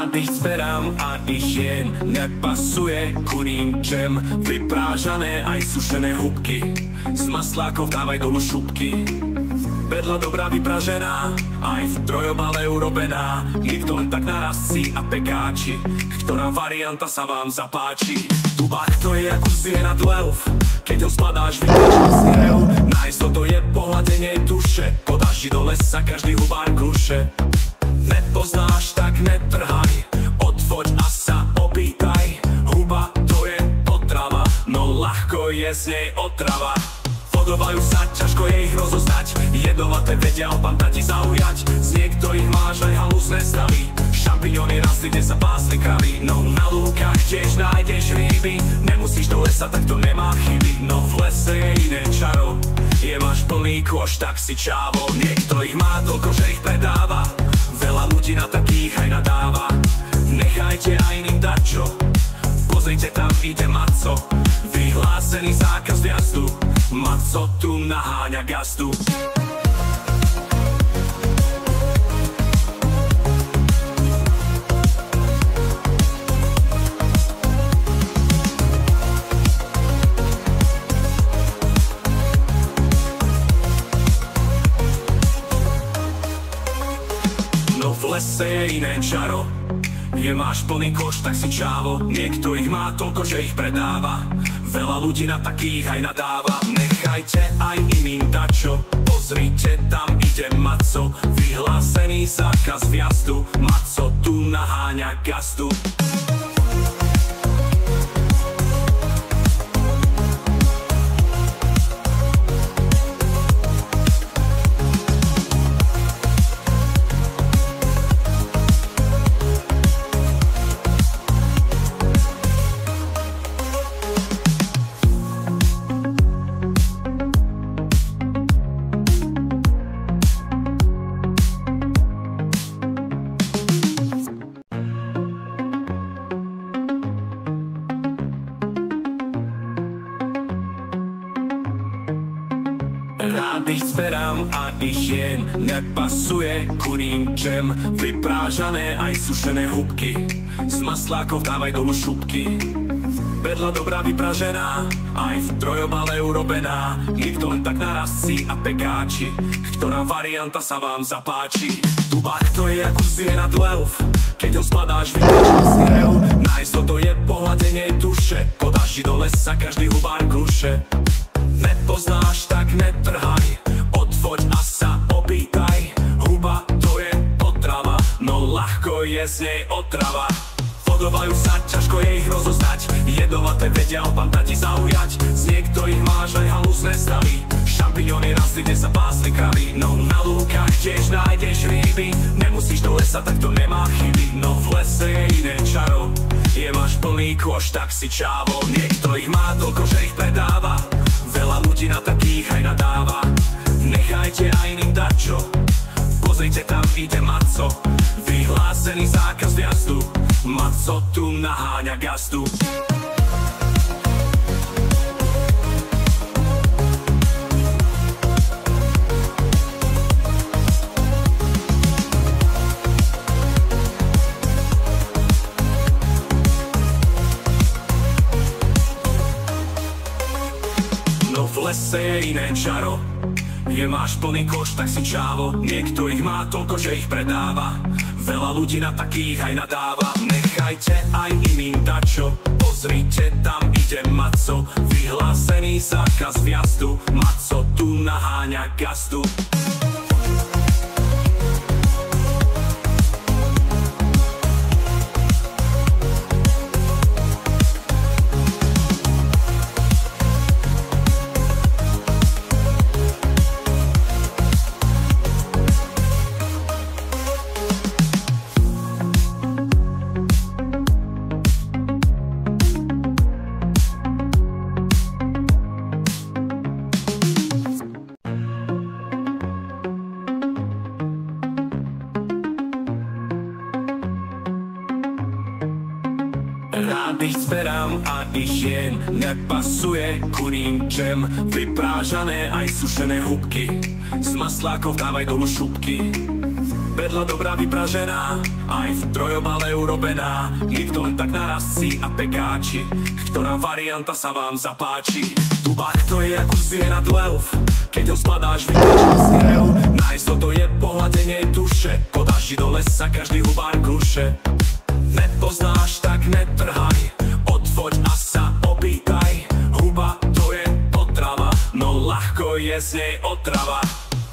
Rád ich zberám a ich jem, nepasuje ku ničem. Vyprážané aj sušené húbky, z maslákov dávaj dolu šupky. Bedla dobrá vypražená, aj v trojobale urobená. Nikto len tak naraz si a pekáči, ktorá varianta sa vám zapáči. Tubák to je ako zje nad lelf, keď ho skladáš, vytlačíš si rev. Nájsť to je pohľadenie duše, po daždi do lesa každý hubár kruše. Nepoznáš, tak netrhaj, otvoď a sa opýtaj. Huba to je potrava, no ľahko je z nej otrava. Podobajú sa, ťažko je ich rozoznať, jedovaté vedia opantať i zaujať. Z niektorých máš aj halusné stavy, šampióny rastli, kde sa pásli kravy. No na lúkach tiež nájdeš ryby, nemusíš do lesa, tak to nemá chyby. No v lese je iné čaro, je máš plný koš, tak si čávo. Niekto ich má toľko, že ich predáva, veľa ľudí na takých aj nadáva. Nechajte aj iným dať čo, pozrite, tam ide Maco, vyhlásený zákaz jazdu. Maco tu naháňa gazdu. No v lese je iné čaro, je máš plný koš, tak si čávo. Niekto ich má toľko, že ich predáva, veľa ľudí na takých aj nadáva. Nechajte aj iným dačo, pozrite, tam ide Maco, vyhlásený zákaz vjazdu. Maco tu naháňa gazdu. Rád ich zberám a ich jem, nepasuje ku ničem. Vyprážané aj sušené húbky, z maslákov dávaj dolu šupky. Bedla dobrá vypražená, aj v trojobale urobená. Nikto len tak naraz si a pekáči, ktorá varianta sa vám zapáči. Tubák to je ako zje nad lelf, keď ho skladáš, vytlačíš si rev. Nájsť to je pohľadenie duše, po daždi do lesa každý hubár kruše. Nepoznáš, tak netrhaj, otvoď a sa opýtaj. Huba to je potrava, no ľahko je z nej otrava. Podobajú sa, ťažko je ich rozoznať, jedovaté vedia opantať i zaujať. Z niektorých máš aj halusné stavy, šampióny rastli, kde sa pásli kravy. No na lúkach tiež nájdeš ryby, nemusíš do lesa, tak to nemá chyby. No v lese je iné čaro, je máš plný koš, tak si čávo. Niekto ich má toľko, že ich predáva, veľa ľudí na takých aj nadáva. Nechajte aj iným dať čo, pozrite, tam ide Maco, vyhlásený zákaz jazdu. Maco tu naháňa gazdu. No v lese je iné čaro, je máš plný koš, tak si čávo. Niekto ich má toľko, že ich predáva, veľa ľudí na takých aj nadáva. Nechajte aj iným dať čo, pozrite, tam ide Maco, vyhlásený zákaz vjazdu. Maco tu naháňa gazdu. Rád ich zberám a ich jem, nepasuje ku ničem. Vyprážané aj sušené húbky, z maslákov dávaj dolu šupky. Vedľa dobrá vypražená, aj v trojobale urobená. Nikto len tak narazci a pekáči, ktorá varianta sa vám zapáči. Tubák to je ako zviera dlelv, keď ho skladáš, vytlačíš si rev. Na istotu je pohľadenie duše, po daždi do lesa každý hubár kruše. Nepoznáš, tak netrhaj, otvoď a sa opýtaj. Huba to je potrava, no ľahko je z nej otrava.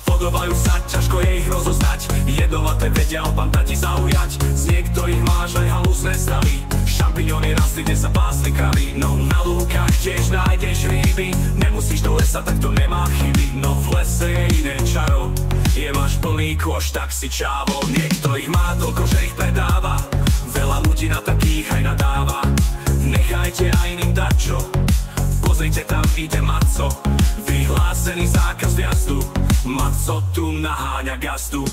Podobajú sa, ťažko je ich rozoznať, jedovaté vedia opantati zaujať. Z niektorých máš aj halúzne stavy, šampiňóny rasty, kde sa pásli kravy. No na lúkach tiež nájdeš ryby, nemusíš do lesa, tak to nemá chyby. No v lese je iné čaro, je máš plný kôš, tak si čávo. Niektorých má toľko, že ich predáva, veľa ľudí na takých aj nadáva. Nechajte aj iným dať čo, pozrite, tam ide Maco, vyhlásený zákaz vjazdu. Maco tu naháňa gazdu.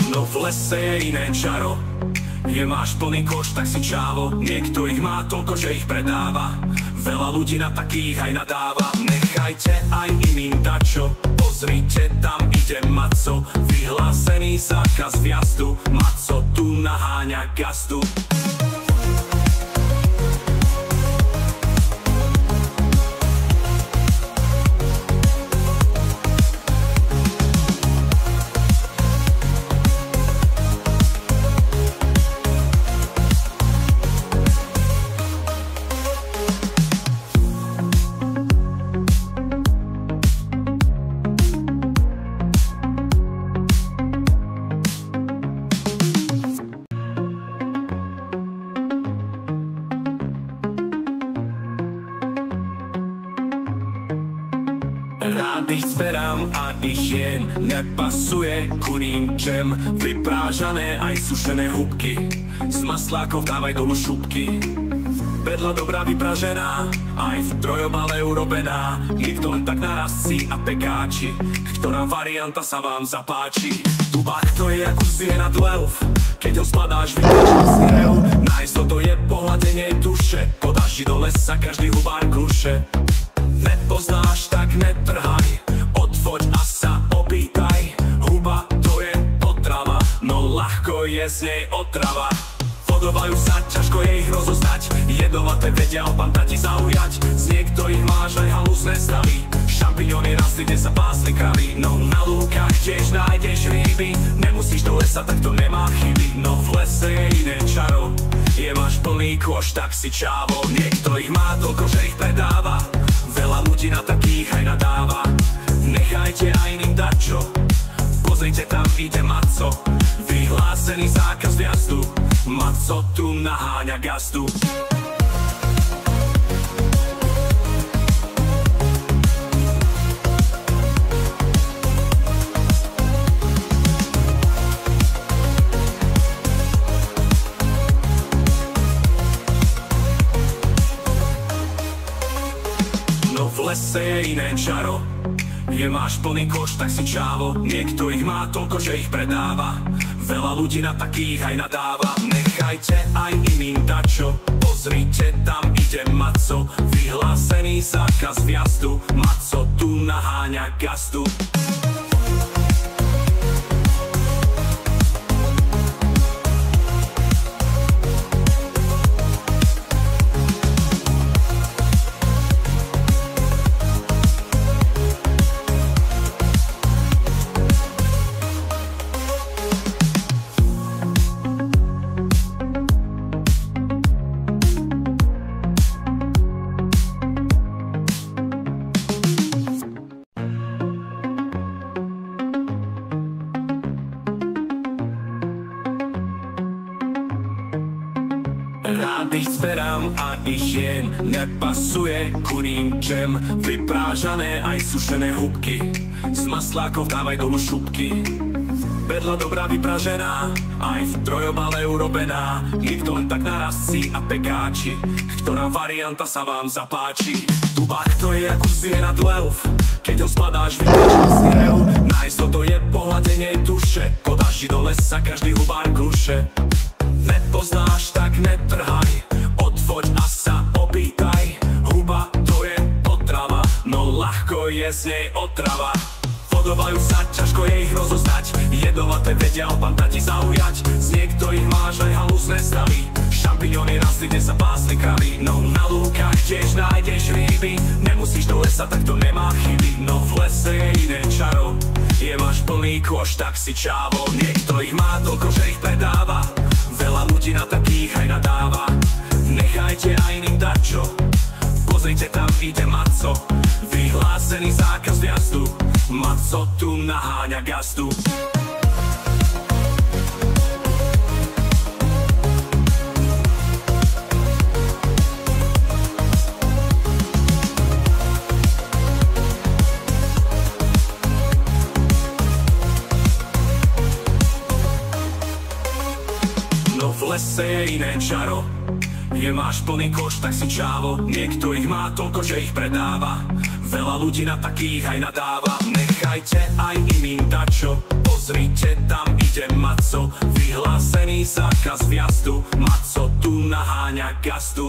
No v lese je iné čaro, je máš plný koš, tak si čávo. Niekto ich má toľko, že ich predáva, veľa ľudí na takých aj nadáva. Nechajte aj iným dačo, pozrite, tam ide Maco, vyhlásený zákaz vjazdu. Maco tu naháňa gazdu. Rád ich zberám a ich jem, nepasuje ku ničem. Vyprážané aj sušené húbky, z maslákov dávaj dolu šupky. Vedľa dobrá vypražená, aj v trojobale urobená. Nikto len tak narazci a pekáči, ktorá varianta sa vám zapáči. Tubák to je ako zviera dlelv, keď ho skladáš, vytlačíš si rev. Na istotu je pohľadenie duše, po daždi do lesa každý hubár kruše. Nepoznáš, tak netrhaj, otvoď a sa opýtaj. Huba to je potrava, no ľahko je z nej otrava. Podobajú sa, ťažko je ich rozoznať, jedovaté vedia opantati zaujať. Z niektorých máš aj halúzne stavy, šampiňóny rasty, kde sa pásli kravy. No na lúkach tiež nájdeš ryby, nemusíš do lesa, tak to nemá chyby. No v lese je iné čaro, je máš plný kôš, tak si čávo. Niektorých má toľko, že ich predáva, veľa ľudí na takých aj nadáva. Nechajte aj iným dať čo, pozrite, tam ide Maco, vyhlásený zákaz vjazdu. Maco tu naháňa gazdu. No v lese je iné čaro, je máš plný koš, tak si čávo. Niekto ich má toľko, že ich predáva, veľa ľudí na takých aj nadáva. Nechajte aj iným dať čo, pozrite, tam ide Maco, vyhlásený zákaz vjazdu. Maco tu naháňa gazdu. Rád ich zberám a ich jem, nepasuje ku ničem. Vyprážané aj sušené húbky, z maslákov dávaj dolu šupky. Vedľa dobrá vypražená, aj v trojobale urobená. Nikto len tak narastci a pekáči, ktorá varianta sa vám zapáči. Tubák to je ako zvierat lev, keď ho spadáš, vypáča si rev. Nájsť to je pohľadenie duše, po daždi do lesa každý hubár kruše. Nepoznáš, tak netrhaj, odfoď a sa opýtaj. Huba to je potrava, no ľahko je z nej otrava. Podobajú sa, ťažko je ich rozoznať, jedovaté vedia opantať i zaujať. Z niektorých máš aj halúzne stavy, šampiňóny rastli, kde sa pásli kravy. No na lúkach tiež nájdeš ryby, nemusíš do lesa, tak to nemá chyby. No v lese je iné čaro, je máš plný koš, tak si čávo. Niekto ich má toľko, že ich predáva, veľa ľudí na takých aj nadáva. Nechajte aj iným dať čo, pozrite, tam ide Maco, vyhlásený zákaz vjazdu. Maco tu naháňa gazdu. No v lese je iné čaro, je máš plný koš, tak si čávo. Niekto ich má toľko, že ich predáva, veľa ľudí na takých aj nadáva. Nechajte aj iným dačo, pozrite, tam ide Maco, vyhlásený zákaz vjazdu. Maco tu naháňa gazdu.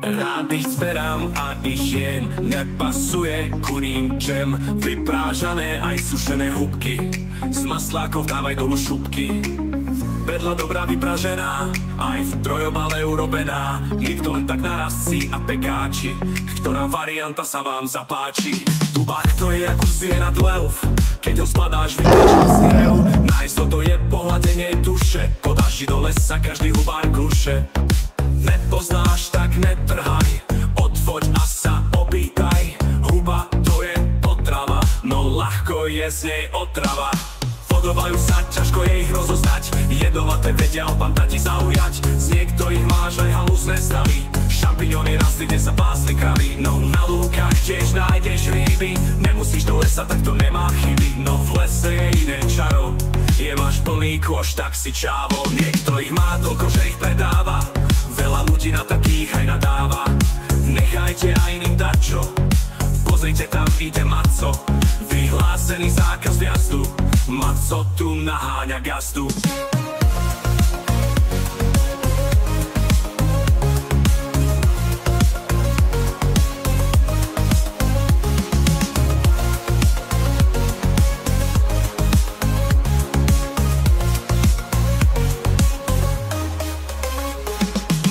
Rád ich zberám a ich jen nepasuje ku ničem. Vyprážané aj sušené hubky, z maslákov dávaj dolu šupky. Vedľa dobrá vypražená, aj v trojobale urobená. Nikto len tak narastci a pekáči, ktorá varianta sa vám zapáči. Tubák to je ako zvierat lev, keď ho spadáš, vypáča si rev. Nájsť to je pohľadenie duše, po daždi do lesa každý hubár kruše. Nepoznáš, tak netrhaj, odfoď a sa opýtaj. Huba to je potrava, no ľahko je z nej otrava. Podobajú sa, ťažko je ich rozoznať, jedovaté vedia opantať i zaujať. Z niektorých máš aj halúzne stavy, šampiňóny rastli, kde sa pásli kravy. No na lúkach tiež nájdeš ryby, nemusíš do lesa, tak to nemá chyby. No v lese je iné čaro, je máš plný koš, tak si čávo. Niekto ich má toľko, že ich predáva, veľa ľudí na takých aj nadáva. Nechajte aj iným dať čo, pozrite, tam ide Maco, vyhlásený zákaz vjazdu. Maco tu naháňa gazdu.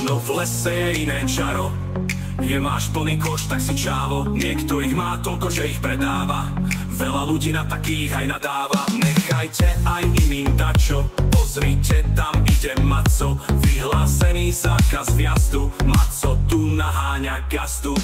No v lese je iné čaro, je máš plný koš, tak si čávo. Niekto ich má toľko, že ich predáva, veľa ľudí na takých aj nadáva. Nechajte aj iným dať čo, pozrite, tam ide Maco, vyhlásený zákaz vjazdu. Maco tu naháňa gazdu.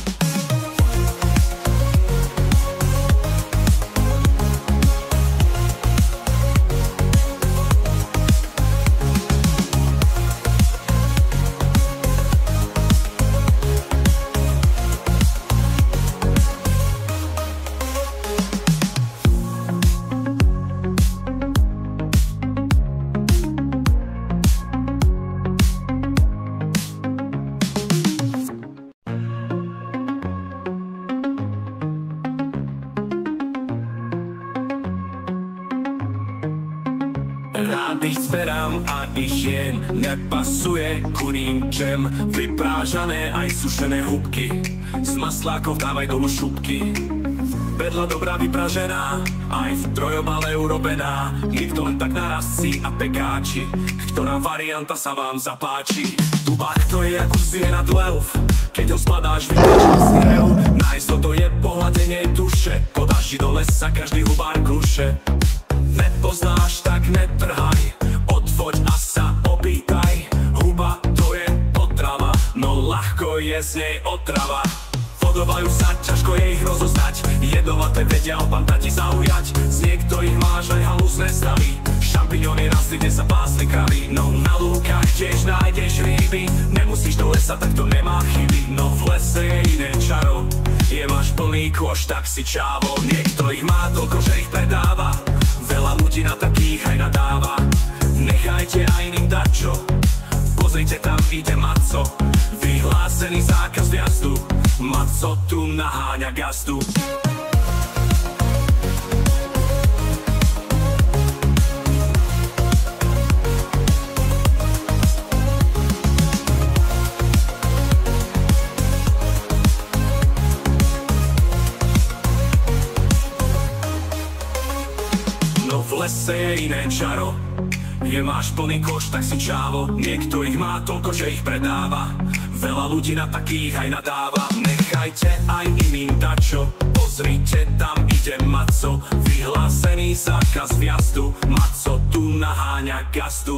Rád ich zberám a ich jen nepasuje ku ničem. Vyprážané aj sušené hubky, z maslákov dávaj dolu šupky. Vedľa dobrá vypražená, aj v trojobale urobená. Nikto len tak narazci a pekáči, ktorá varianta sa vám zapáči. Tubák to je ako zvier nad lev, keď ho spadáš, vytlačíš si rev. Nájsť to je pohľadenie duše, po daždi do lesa každý hubár kruše. Nepoznáš, tak netrhaj, odfoď a sa opýtaj. Huba to je potrava, no ľahko je z nej otrava. Podobajú sa, ťažko je ich rozoznať, jedovaté vedia opantať i zaujať. Z niektorých máš aj halúzne stavy, šampiňóny rasty, kde sa pásli kravy. No na lúkach tiež nájdeš ryby, nemusíš do lesa, tak to nemá chyby. No v lese je iné čaro, je máš plný kôš, tak si čávo. Niektorých má toľko, že ich predáva, veľa ľudí na takých aj nadáva. Nechajte aj iným dať čo, pozrite, tam ide Maco, vyhlásený zákaz vjazdu. Maco tu naháňa gazdu. No v lese je iné čaro, je máš plný koš, tak si čávo. Niektorých má toľko, že ich predáva, veľa ľudí na takých aj nadáva. Nechajte aj iným dačo, pozrite, tam ide Maco, vyhlásený zákaz vjazdu. Maco tu naháňa gazdu.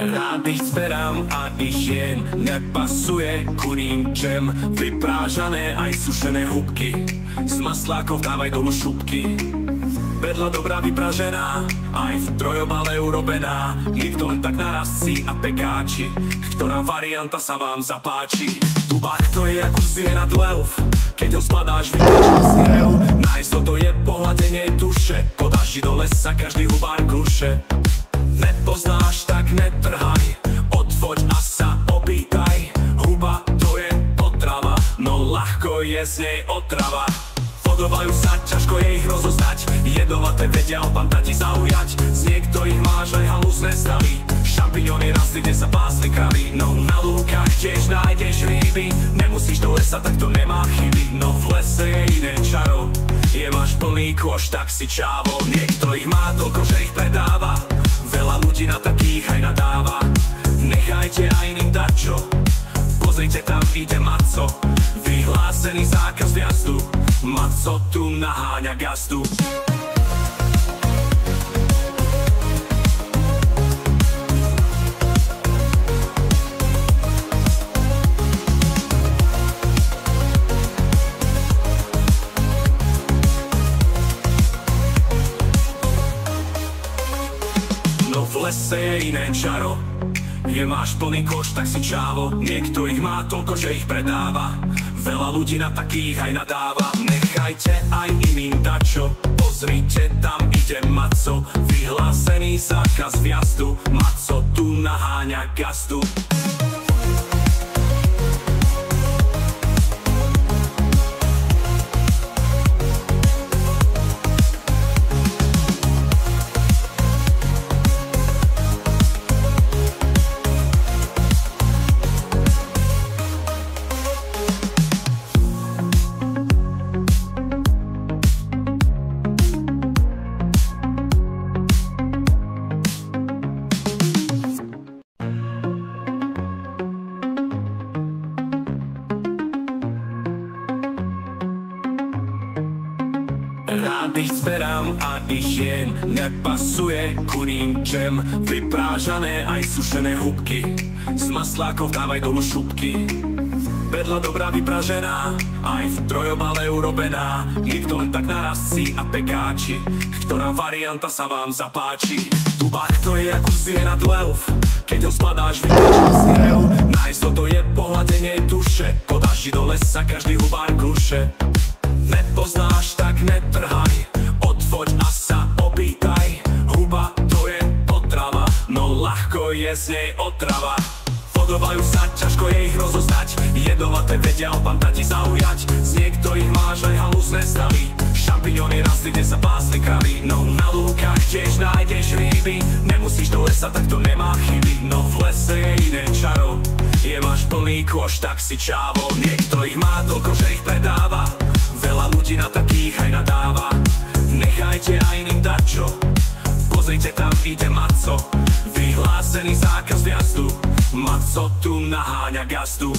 Rád ich zberám a ich jen nepasuje kurím čem. Vyprážané aj sušené hubky, z maslákov dávaj dolu šupky. Vedľa dobrá vypražená, aj v trojobale urobená. Nikto len tak narazci a pekáči, ktorá varianta sa vám zapáči. Tubák to je ako zvier nad lev, keď ho spadáš, vytlačíš si rev. Nájsť to je pohľadenie duše, po daždi do lesa každý hubár kruše. Nepoznáš, tak netrhaj, odfoď a sa opýtaj. Huba to je potrava, no ľahko je z nej otrava. Podobajú sa, ťažko je ich rozoznať, jedovaté vedia opantať i zaujať. Z niektorých máš aj halúzne stavy, šampiňóny rasty, kde sa pásli kravy. No na lúkach tiež nájdeš ryby, nemusíš do lesa, tak to nemá chyby. No v lese je iné čaro, je máš plný kôš, tak si čávo. Niektorých má toľko, že ich predáva, veľa ľudí na takých aj nadáva. Nechajte aj iným dať čo, pozrite, tam ide Maco, vyhlásený zákaz vjazdu. Maco tu naháňa gazdu. No v lese je iné čaro, je máš plný koš, tak si čávo. Niektorých má toľko, že ich predáva, veľa ľudí na takých aj nadáva. Nechajte aj iným dať čo, pozrite, tam ide Maco, vyhlásený zákaz vjazdu. Maco tu naháňa gazdu. Rád ich zberám a ich jen nepasuje kurím čem. Vyprážané aj sušené hubky, z maslákov dávaj dolu šupky. Bedla dobrá vypražená, aj v trojom ale urobená. Nikto len tak narazci a pekáči, ktorá varianta sa vám zapáči. Tubák to je ako siena 12, keď ho skladáš vytlačil si rev. Nájsť to je pohľadenie duše, po daždi do lesa každý hubár kruše. Nepoznáš, tak netrhaj, otvoď a sa opýtaj. Huba to je potrava, no ľahko je z nej otrava. Podobajú sa, ťažko je ich rozoznať, jedovaté vedia opantati zaujať. Z niektorých máš aj halúzne stavy, šampiňóny rastli, kde sa pásli kravy. No na lúkach tiež nájdeš ryby, nemusíš do lesa, tak to nemá chyby. No v lese je iné čaro, je máš plný kôš, tak si čávo. Niekto ich má toľko, že ich predáva, veľa ľudí na takých aj nadáva. Nechajte aj iným dať čo, pozrite tam ide Maco, vyhlásený zákaz vjazdu. Maco tu naháňa gazdu.